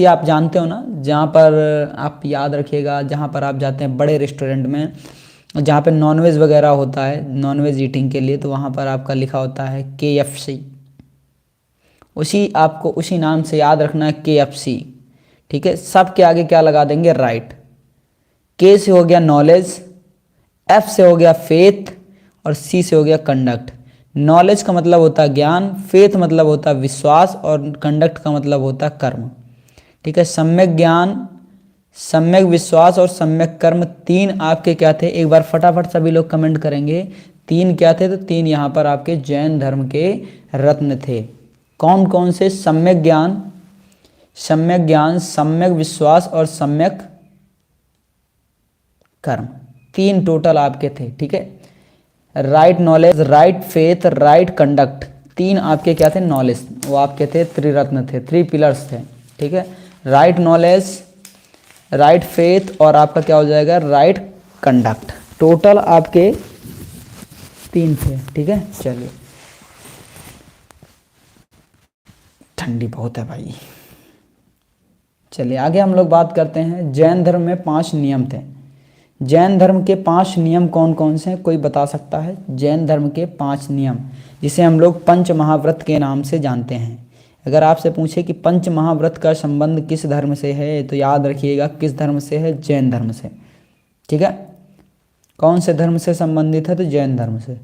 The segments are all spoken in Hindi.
ये आप जानते हो ना, जहाँ पर आप याद रखिएगा, जहाँ पर आप जाते हैं बड़े रेस्टोरेंट में, जहाँ पे नॉनवेज वगैरह होता है, नॉनवेज ईटिंग के लिए, तो वहाँ पर आपका लिखा होता है KFC। उसी आपको उसी नाम से याद रखना है, KFC। ठीक है, सब के आगे क्या लगा देंगे, राइट। K से हो गया नॉलेज, F से हो गया फेथ, और C से हो गया कंडक्ट। नॉलेज का मतलब होता है ज्ञान, फेथ मतलब होता है विश्वास, और कंडक्ट का मतलब होता है कर्म। ठीक है, सम्यक ज्ञान, सम्यक विश्वास और सम्यक कर्म, तीन आपके क्या थे, एक बार फटाफट सभी लोग कमेंट करेंगे तीन क्या थे, तो तीन यहाँ पर आपके जैन धर्म के रत्न थे। कौन कौन से, सम्यक ज्ञान, सम्यक विश्वास और सम्यक कर्म, तीन टोटल आपके थे। ठीक है, right knowledge, right faith, right conduct, तीन आपके क्या थे, नॉलेज, वो आपके थे त्रिरत्न थे, 3 पिलर्स थे। ठीक है, राइट नॉलेज, राइट फेथ, और आपका क्या हो जाएगा, राइट कंडक्ट, टोटल आपके 3 थे। ठीक है, चलिए, ठंडी बहुत है भाई। चलिए आगे हम लोग बात करते हैं। जैन धर्म में 5 नियम थे। जैन धर्म के 5 नियम कौन कौन से हैं, कोई बता सकता है? जैन धर्म के 5 नियम, जिसे हम लोग पंच महाव्रत के नाम से जानते हैं। अगर आपसे पूछे कि पंच महाव्रत का संबंध किस धर्म से है, तो याद रखिएगा किस धर्म से है, जैन धर्म से। ठीक है, कौन से धर्म से संबंधित है, तो जैन धर्म से।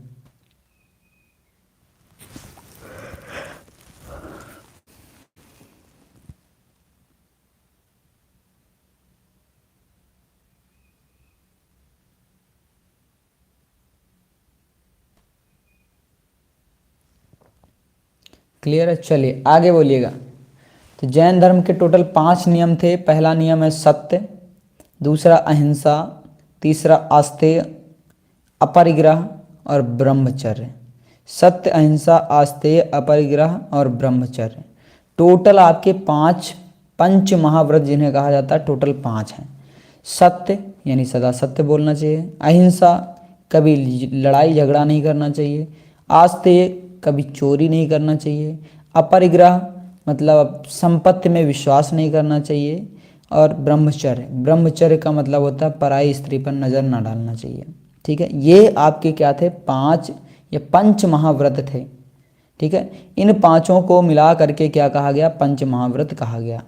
क्लियर है? चलिए आगे बोलिएगा। तो जैन धर्म के टोटल 5 नियम थे। पहला नियम है सत्य, दूसरा अहिंसा, तीसरा आस्तेय, अपरिग्रह और ब्रह्मचर्य। सत्य, अहिंसा, आस्तेय, अपरिग्रह और ब्रह्मचर्य, टोटल आपके 5 पंच महाव्रत जिन्हें कहा जाता है, टोटल 5 हैं। सत्य यानी सदा सत्य बोलना चाहिए, अहिंसा कभी लड़ाई झगड़ा नहीं करना चाहिए, आस्तेय कभी चोरी नहीं करना चाहिए, अपरिग्रह मतलब संपत्ति में विश्वास नहीं करना चाहिए, और ब्रह्मचर्य का मतलब होता है पराई स्त्री पर नज़र ना डालना चाहिए। ठीक है, ये आपके क्या थे, 5 ये पंच महाव्रत थे। ठीक है, इन पांचों को मिला करके क्या कहा गया, पंच महाव्रत कहा गया।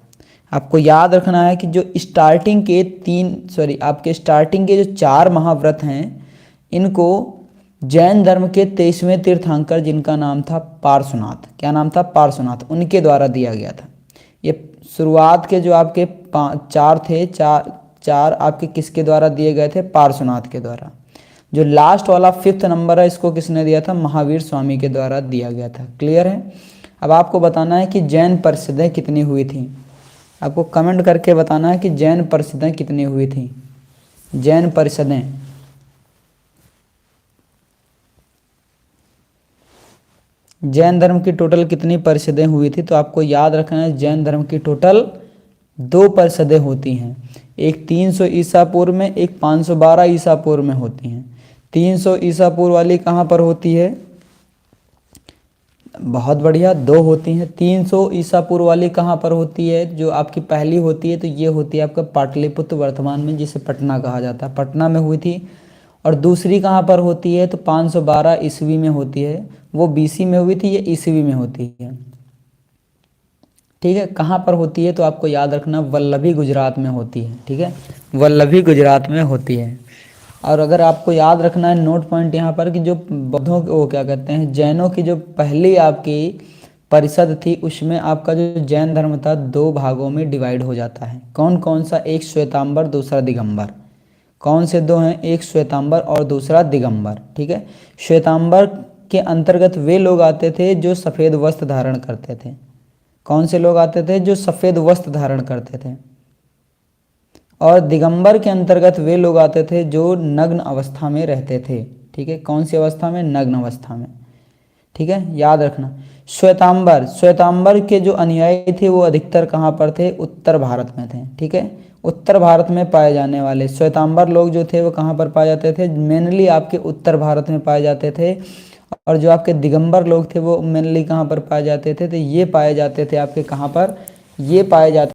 आपको याद रखना है कि जो स्टार्टिंग के स्टार्टिंग के जो 4 महाव्रत हैं, इनको जैन धर्म के 23वें तीर्थंकर, जिनका नाम था पार्श्वनाथ, क्या नाम था, पार्श्वनाथ, उनके द्वारा दिया गया था। ये शुरुआत के जो आपके 4 थे, चार आपके किसके द्वारा दिए गए थे, पार्श्वनाथ के द्वारा। जो लास्ट वाला 5th नंबर है, इसको किसने दिया था, महावीर स्वामी के द्वारा दिया गया था। क्लियर है? अब आपको बताना है कि जैन परिषदें कितनी हुई थी। आपको कमेंट करके बताना है कि जैन परिषदें कितनी हुई थी। जैन परिषदें, जैन धर्म की टोटल कितनी परिषदें हुई थी, तो आपको याद रखना है जैन धर्म की टोटल 2 परिषदें होती हैं। एक 300 ईसा पूर्व में, एक 512 ईसा पूर्व में होती हैं। 300 ईसा पूर्व वाली कहाँ पर होती है, बहुत बढ़िया, 2 होती हैं। 300 ईसा पूर्व वाली कहाँ पर होती है, जो आपकी पहली होती है, तो ये होती है आपका पाटलिपुत्र वर्तमान में, जिसे पटना कहा जाता है, पटना में हुई थी। और दूसरी कहाँ पर होती है, तो 512 ईस्वी में होती है, वो BC में हुई थी, ये ईस्वी में होती है। ठीक है, कहाँ पर होती है, तो आपको याद रखना वल्लभी गुजरात में होती है। ठीक है, वल्लभी गुजरात में होती है। और अगर आपको याद रखना है नोट पॉइंट यहाँ पर, कि जो बौद्धों वो क्या कहते हैं, जैनों की जो पहली आपकी परिषद थी, उसमें आपका जो जैन धर्म था 2 भागों में डिवाइड हो जाता है। कौन कौन सा, एक श्वेतांबर, दूसरा दिगंबर। कौन से 2 हैं, एक श्वेतांबर और दूसरा दिगंबर। ठीक है, श्वेतांबर के अंतर्गत वे लोग आते थे जो सफ़ेद वस्त्र धारण करते थे। कौन से लोग आते थे, जो सफ़ेद वस्त्र धारण करते थे। और दिगंबर के अंतर्गत वे लोग आते थे जो नग्न अवस्था में रहते थे। ठीक है, कौन सी अवस्था में, नग्न अवस्था में। ठीक है, याद रखना। श्वेतांबर के जो अनुयायी थे वो अधिकतर कहाँ पर थे, उत्तर भारत में थे। ठीक है, उत्तर भारत में पाए जाने वाले श्वेतांबर लोग जो थे वो कहाँ पर पाए जाते थे, मेनली आपके उत्तर भारत में पाए जाते थे। और जो आपके दिगंबर लोग थे वो मेनली कहाँ पर पाए जाते थे, तो ये पाए जाते थे आपके कहाँ पर, ये पाए जाते